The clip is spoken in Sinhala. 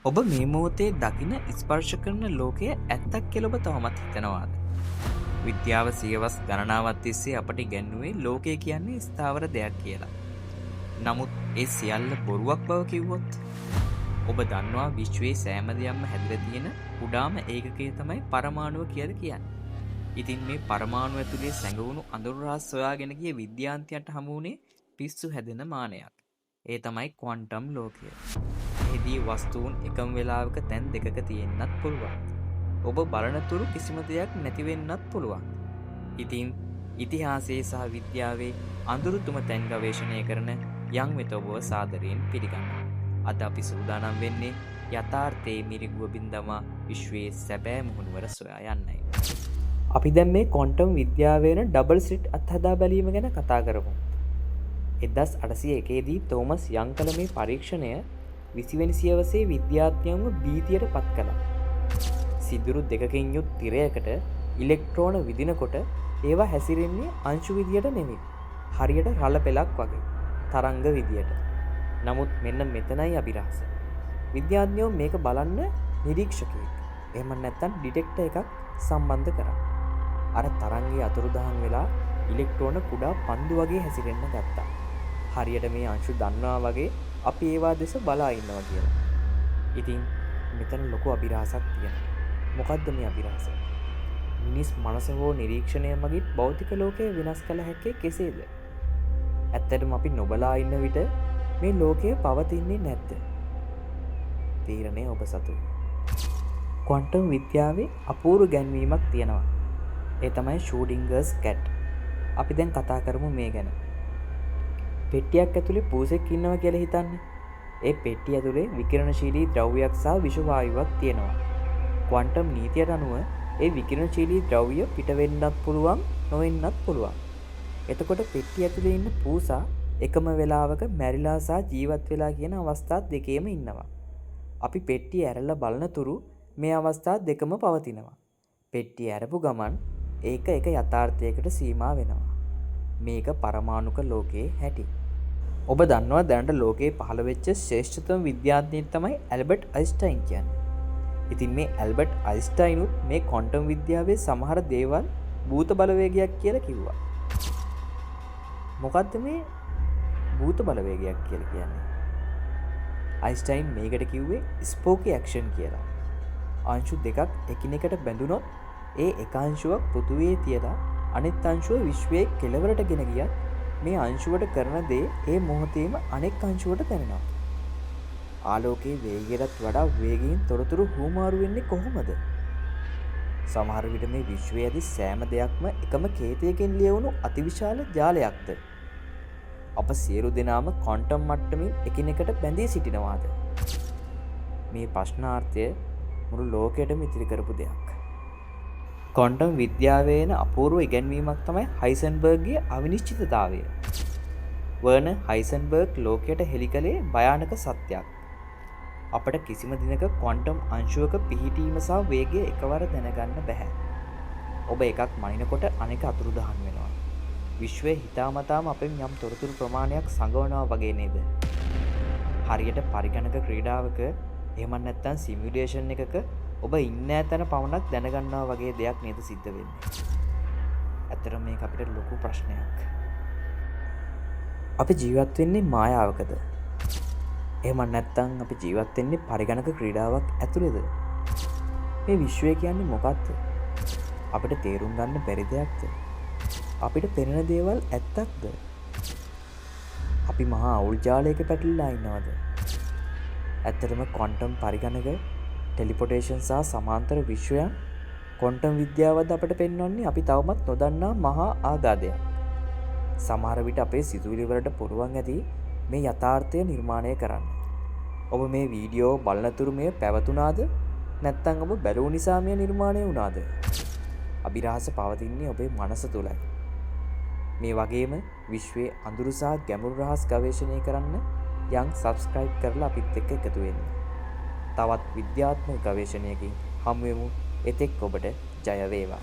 ඔබ මේ මොහොතේ දකින ස්පර්ශ කරන ලෝකය ඇත්තක් කියලා ඔබ තවමත් හිතනවාද? විද්‍යාව සියවස් ගණනාවක් තිස්සේ අපට ඉගැන්වුවේ ලෝකය කියන්නේ ස්ථාවර දෙයක් කියලා. නමුත් ඒ සියල්ල බොරුවක් බව කිව්වොත්? ඔබ දන්නවා විශ්වයේ සෑම දෙයක්ම හැදිලා තියෙන කුඩාම ඒකකය තමයි පරමාණුව කියලා කියන්නේ. ඉතින් මේ පරමාණු ඇතුලේ සැඟවුණු අඳුරු රහස් සොයාගෙන ගිය විද්‍යාන්තයන්ට හමු වුණේ පිස්සු හැදෙන මානයක්. ඒ තමයි ක්වොන්ටම් ලෝකය. එහිදී වස්තුන් එකම වෙලාවක තැන් දෙකක තියෙන්නත් පුළුවන්. ඔබ බලනතුරු කිසිම දෙයක් නැති වෙන්නත් පුළුවන්. ඉතින් ඉතිහාසයේ සහ විද්‍යාවේ අඳුරුතුම තැන් ගවේෂණය කරන යම් වෙත ඔබව සාදරයෙන් පිළිගන්නවා. අද අපි සූදානම් වෙන්නේ යථාර්ථයේ මිරිගුව බින්දමා විශ්වයේ සැබෑ මුහුණුවර සොයා යන්නයි. අපි දැන් මේ ක්වොන්ටම් විද්‍යාවේ වෙන ඩබල් ස්ලිට් අත්හදා බැලීම ගැන කතා කරමු. 1801 දී තෝමස් යං කළ මේ පරීක්ෂණය 20 වෙනි සියවසේ විද්‍යාඥයන්ව භීතියට පත් කළා. සිදුරු දෙකකින් යුත් තිරයකට ඉලෙක්ට්‍රෝන විදිනකොට ඒවා හැසිරෙන්නේ අංශු විදියට නෙමෙයි. හරියට රළ පෙලක් වගේ තරංග විදියට. නමුත් මෙන්න මෙතනයි අභිරහස. විද්‍යාඥයෝ මේක බලන්න නිරීක්ෂකයෙක් එහෙම නැත්නම් ඩිටෙක්ටර් එකක් සම්බන්ධ කරා. අර තරංගයේ අතුරුදහන් වෙලා ඉලෙක්ට්‍රෝන කුඩා පන්දු වගේ හැසිරෙන්න ගත්තා. හරියට මේ අංශු දන්නවා වගේ අපි ඒවා දෙස බලා ඉන්නවා කියලා. ඉතින් මෙතන ලොකු අභිරහසක් තියෙනවා. මොකද්ද මේ අභිරහස? මිනිස් මනස හෝ නිරීක්ෂණය මගින් භෞතික ලෝකය වෙනස් කළ හැකි කෙසේද? ඇත්තටම අපි නොබලා ඉන්න විට මේ ලෝකය පවතින්නේ නැද්ද? තීරණය ඔබ සතුයි. ක්වොන්ටම් විද්‍යාවේ අපූර්ව ගැන්වීමක් තියෙනවා. ඒ තමයි ෂ්‍රෝඩින්ගර්ස් කැට්. අපි දැන් කතා කරමු මේ ගැන. පෙට්ටියක් ඇතුලේ පූසෙක් ඉන්නවා කියලා හිතන්න. ඒ පෙට්ටිය ඇතුලේ විකිරණශීලී ද්‍රව්‍යයක් සහ විෂ වායුවක් තියෙනවා. ක්වොන්ටම් නීතියට අනුව ඒ විකිරණශීලී ද්‍රව්‍ය පිට වෙන්නත් පුළුවන්, නොවෙන්නත් පුළුවන්. එතකොට පෙට්ටිය ඇතුලේ ඉන්න පූසා එකම වෙලාවක මැරිලා සහ ජීවත් වෙලා කියන අවස්ථා දෙකේම ඉන්නවා. අපි පෙට්ටිය ඇරලා බලනතුරු මේ අවස්ථා දෙකම පවතිනවා. පෙට්ටිය ඇරපු ගමන් ඒක එක යථාර්ථයකට සීමා වෙනවා. මේක පරමාණුක ලෝකයේ හැටි. ඔබ දන්නවා දැනට ලෝකයේ පහළ වෙච්ච ශ්‍රේෂ්ඨතම විද්‍යාඥයෙක් තමයි ඇල්බර්ට් අයින්ස්ටයින් කියන්නේ. ඉතින් මේ ඇල්බර්ට් අයින්ස්ටයිනුත් මේ ක්වොන්ටම් විද්‍යාවේ සමහර දේවල් භූත බලවේගයක් කියලා කිව්වා. මොකද්ද මේ භූත බලවේගයක් කියලා කියන්නේ? අයින්ස්ටයින් මේකට කිව්වේ ස්පෝකි ඇක්ෂන් කියලා. අංශු දෙකක් එකිනෙකට බැඳුනොත් ඒ එක අංශුවක් පෘථුවියේ තියලා අනෙක් අංශුව විශ්වයේ කෙළවරට ගෙන ගියත් මේ අංශුවට කරන දේ ඒ මොහොතේම අනෙක් අංශුවට දැනෙනවා. ආලෝකයේ වේගයටත් වඩා වේගයෙන් තොරතුරු හුවමාරු වෙන්නේ කොහොමද? සමහර විට මේ විශ්වයේ ඇති සෑම දෙයක්ම එකම කේතයකින් ලියවුණු අතිවිශාල ජාලයක්ද? අප සියලු දෙනාම ක්වොන්ටම් මට්ටමින් එකිනෙකට බැඳී සිටිනවාද? මේ ප්‍රශ්නාර්ථය මුළු ලෝකයටම ඉතිරි කරපු දෙයක්. ක්වොන්ටම් විද්‍යාවේ වෙන අපූර්ව ඉගැන්වීමක් තමයි හයිසන්බර්ග්ගේ අවිනිශ්චිතතාවය. වර්නර් හයිසන්බර්ග් ලෝකයට හෙළි කළේ භයානක සත්‍යයක්. අපට කිසිම දිනක ක්වොන්ටම් අංශුවක පිහිටීම සහ වේගය එකවර දැනගන්න බැහැ. ඔබ එකක් මනිනකොට අනෙක අතුරුදහන් වෙනවා. විශ්වයේ හිතාමතාම අපෙන් යම් තොරතුරු ප්‍රමාණයක් සංගවනවා වගේ නේද? හරියට පරිගණක ක්‍රීඩාවක එහෙම නැත්නම් සිමියුලේෂන් එකක ඔබ ඉන්න තැන පමණක් දැනගන්නවා වගේ දෙයක් නේද සිද්ධ වෙන්නේ. ඇත්තටම මේක අපිට ලොකු ප්‍රශ්නයක්. අපි ජීවත් වෙන්නේ මායාවකද? එහෙම නැත්නම් අපි ජීවත් වෙන්නේ පරිගණක ක්‍රීඩාවක් ඇතුළේද? මේ විශ්වය කියන්නේ මොකක්ද? අපිට තේරුම් ගන්න බැරි දෙයක්ද? අපිට පෙනෙන දේවල් ඇත්තක්ද? අපි මහා අවුල් ජාලයක පැටලලා ඉන්නවද? ඇත්තටම ක්වොන්ටම් පරිගණක, ටෙලිපොටේෂන් සහ සමාන්තර විශ්වයන් ක්වොන්ටම් විද්‍යාවද අපට පෙන්වන්නේ අපි තවමත් නොදන්නා මහා ආගාධයක්. සමහර විට අපේ සිතුවිලි වලට පුළුවන් ඇති මේ යථාර්ථය නිර්මාණය කරන්න. ඔබ මේ වීඩියෝ බලනතුරු මේ පැවතුනාද? නැත්නම් ඔබ බැලුව නිසා මේ නිර්මාණය වුණාද? අභිරහස පවතින්නේ ඔබේ මනස තුලයි. මේ වගේම විශ්වයේ අඳුරු සහ ගැඹුරු රහස් ගවේෂණය කරන්න යන් සබ්ස්ක්‍රයිබ් කරලා අපිත් එක්ක එකතු වෙන්න. තවත් විද්‍යාත්මක ගවේෂණයකින් හමු වෙමු. එතෙක් ඔබට ජය වේවා.